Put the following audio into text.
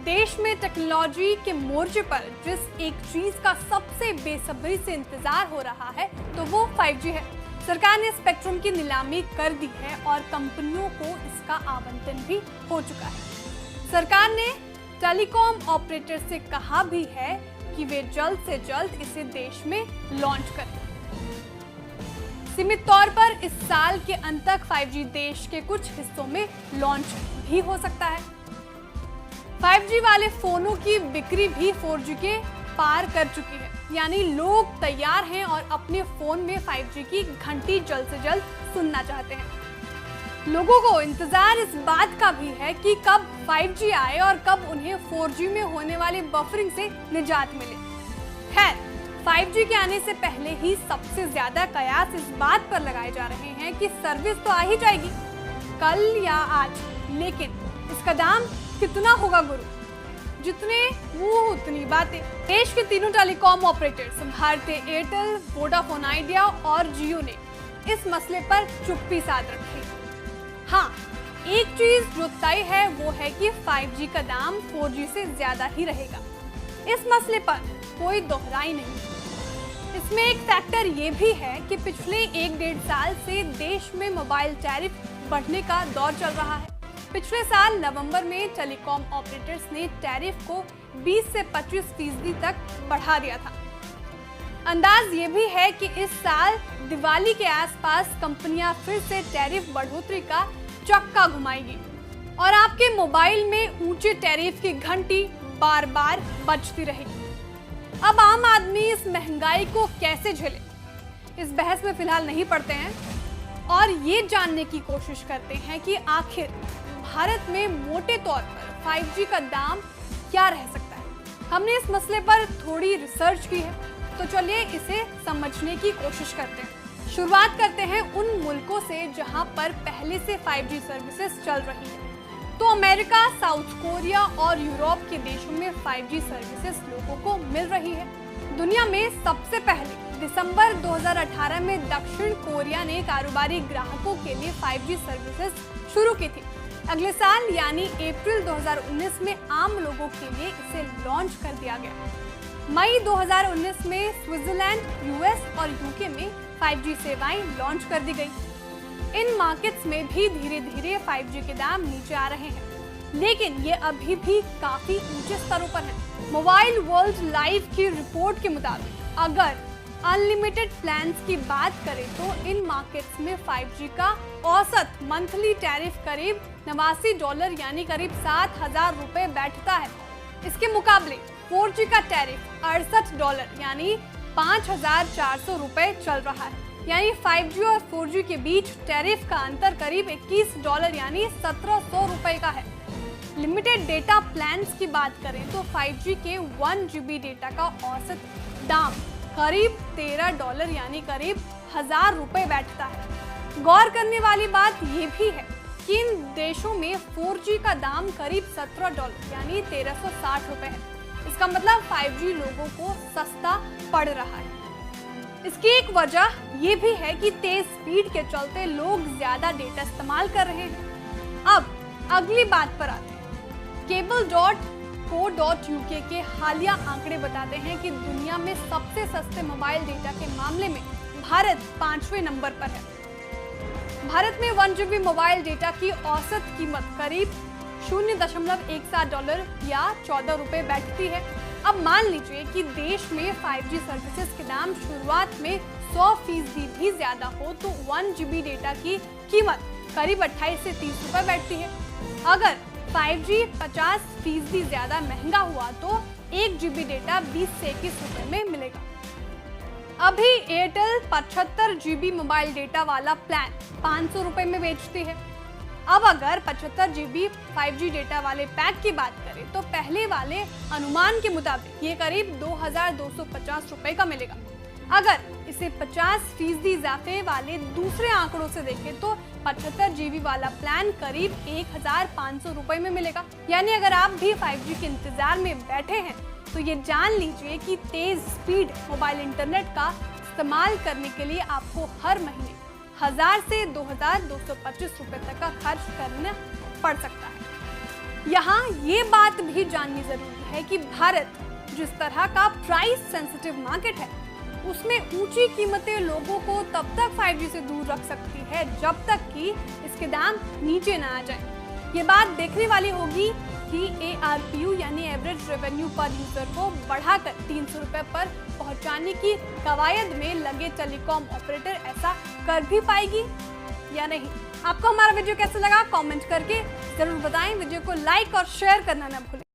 देश में टेक्नोलॉजी के मोर्चे पर जिस एक चीज का सबसे बेसब्री से इंतजार हो रहा है तो वो 5G है। सरकार ने स्पेक्ट्रम की नीलामी कर दी है और कंपनियों को इसका आवंटन भी हो चुका है। सरकार ने टेलीकॉम ऑपरेटर से कहा भी है कि वे जल्द से जल्द इसे देश में लॉन्च करें। सीमित तौर पर इस साल के अंत तक 5G देश के कुछ हिस्सों में लॉन्च भी हो सकता है। 5G वाले फोनों की बिक्री भी 4G के पार कर चुकी है, यानी लोग तैयार हैं और अपने फोन में 5G की घंटी जल्द से जल्द सुनना चाहते हैं। लोगों को इंतजार इस बात का भी है कि कब 5G आए और कब उन्हें 4G में होने वाली बफरिंग से निजात मिले। खैर, 5G के आने से पहले ही सबसे ज्यादा कयास इस बात पर लगाए जा रहे हैं कि सर्विस तो आ ही जाएगी कल या आज, लेकिन इसका दाम कितना होगा गुरु? जितने मुंह उतनी बातें। देश के तीनों telecom operators Bharti Airtel, Vodafone Idea और जियो ने इस मसले पर चुप्पी साध रखी। हाँ, एक चीज जो तय है वो है कि 5G का दाम 4G से ज्यादा ही रहेगा। इस मसले पर कोई दोहराई नहीं। इसमें एक फैक्टर ये भी है कि पिछले 1-1.5 साल से देश में मोबाइल टैरिफ बढ़ने का दौर चल रहा है। पिछले साल नवंबर में टेलीकॉम ऑपरेटर्स ने टैरिफ को 20 से 25% तक बढ़ा दिया था। अंदाज ये भी है कि इस साल दिवाली के आसपास कंपनियां फिर से टैरिफ बढ़ोतरी का चक्का घुमाएगी और आपके मोबाइल में ऊंचे टैरिफ की घंटी बार बार बजती रहेगी। अब आम आदमी इस महंगाई को कैसे झेले, इस बहस में फिलहाल नहीं पड़ते हैं और ये जानने की कोशिश करते हैं कि आखिर भारत में मोटे तौर पर 5G का दाम क्या रह सकता है। हमने इस मसले पर थोड़ी रिसर्च की है, तो चलिए इसे समझने की कोशिश करते हैं। शुरुआत करते हैं उन मुल्कों से जहां पर पहले से 5G सर्विसेज चल रही है। तो अमेरिका, साउथ कोरिया और यूरोप के देशों में 5G सर्विसेज लोगों को मिल रही है। दुनिया में सबसे पहले दिसंबर 2018 में दक्षिण कोरिया ने कारोबारी ग्राहकों के लिए 5G सर्विसेज शुरू की थी। अगले साल यानी अप्रैल 2019 में आम लोगों के लिए इसे लॉन्च कर दिया गया। मई 2019 में स्विट्जरलैंड, यूएस और यूके में 5G सेवाएं लॉन्च कर दी गई। इन मार्केट्स में भी धीरे धीरे 5G के दाम नीचे आ रहे हैं, लेकिन ये अभी भी काफी ऊंचे स्तरों पर है। मोबाइल वर्ल्ड लाइव की रिपोर्ट के मुताबिक अगर अनलिमिटेड प्लान्स की बात करें तो इन मार्केट्स में 5G का औसत मंथली टैरिफ करीब $89 यानी करीब $7,000 बैठता है। इसके मुकाबले 4G का टैरिफ $68 यानी $5,400 चल रहा है। यानी 5G और 4G के बीच टैरिफ का अंतर करीब $21 यानी $1,700 का है। लिमिटेड डेटा प्लान्स की बात करें तो 5G के 1 GB डेटा का औसत दाम करीब $13 यानी करीब $1,000 बैठता है। गौर करने वाली बात ये भी है कि इन देशों में 4G का दाम करीब $17 यानी ₹1,360 है। इसका मतलब 5G लोगों को सस्ता पड़ रहा है। इसकी एक वजह ये भी है कि तेज स्पीड के चलते लोग ज्यादा डेटा इस्तेमाल कर रहे हैं। अब अगली बात पर आते हैं। cable.co.uk के हालिया आंकड़े बताते हैं कि दुनिया में सबसे सस्ते मोबाइल डेटा के मामले में भारत 5वें नंबर पर है। भारत में 1 GB मोबाइल डेटा की औसत कीमत करीब $0.17 या ₹14 बैठती है। अब मान लीजिए कि देश में 5G सर्विसेज के दाम शुरुआत में 100% भी ज्यादा हो तो 1 GB डेटा की कीमत करीब 28 से 30 रुपए बैठती है। अगर 5G 50% ज्यादा महंगा हुआ तो 1 GB डेटा 20 से 21 रुपए में मिलेगा। अभी एयरटेल 75 GB मोबाइल डेटा वाला प्लान 500 रुपए में बेचती है। अब अगर 75 GB 5G डेटा वाले पैक की बात करें तो पहले वाले अनुमान के मुताबिक ये करीब 2,250 रुपए का मिलेगा। अगर इसे 50% इजाफे वाले दूसरे आंकड़ों से देखें तो 75 GB वाला प्लान करीब 1,500 रुपए में मिलेगा। यानी अगर आप भी 5G के इंतजार में बैठे हैं तो ये जान लीजिए कि तेज स्पीड मोबाइल इंटरनेट का इस्तेमाल करने के लिए आपको हर महीने 1,000 से 2,225 रुपए तक का खर्च करना पड़ सकता है। यहाँ ये बात भी जाननी जरूरी है कि भारत जिस तरह का प्राइस सेंसिटिव मार्केट है, उसमें ऊंची कीमतें लोगों को तब तक 5G से दूर रख सकती है जब तक कि इसके दाम नीचे ना आ जाए। ये बात देखने वाली होगी कि ARPU यानी एवरेज रेवेन्यू पर यूजर को बढ़ाकर 300 रुपए पर पहुंचाने की कवायद में लगे टेलीकॉम ऑपरेटर ऐसा कर भी पाएगी या नहीं। आपको हमारा वीडियो कैसा लगा कमेंट करके जरूर बताएं। वीडियो को लाइक और शेयर करना ना भूलें।